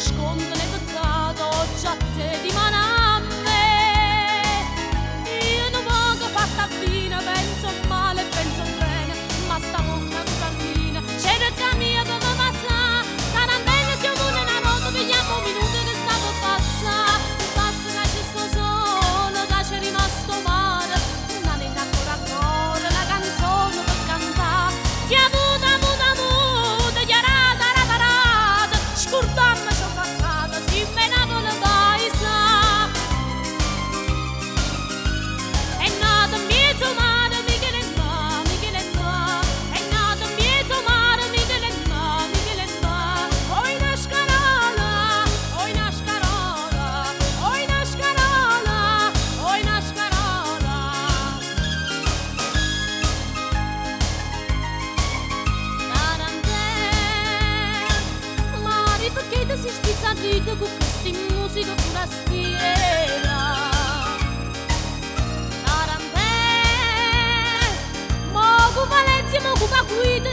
nasconde le peccato, già te di manamme. Io non voglio fatta fine, penso male, penso bene, ma sta bocca tu cammina, c'è la mia per me passa, tarantella siamo una nota, pigliamo un minuto che sta per passare, basta che ci sto solo, che c'è rimasto male, una linea ancora ancora, la canzone per cantare, chi ha avuto, chiarata, raparata, scordando ciò passato, si menava la paesa. È nato in mezzo mare, Michele ma, è nato in mezzo mare, Michele ma, oi una scarola, oi una scarola, oi una scarola, oi una scarola. Mari, perché ti si spizza vita con questa musica forastiera? Tarantè, mo' cu Valencia, mo' cu Paquita,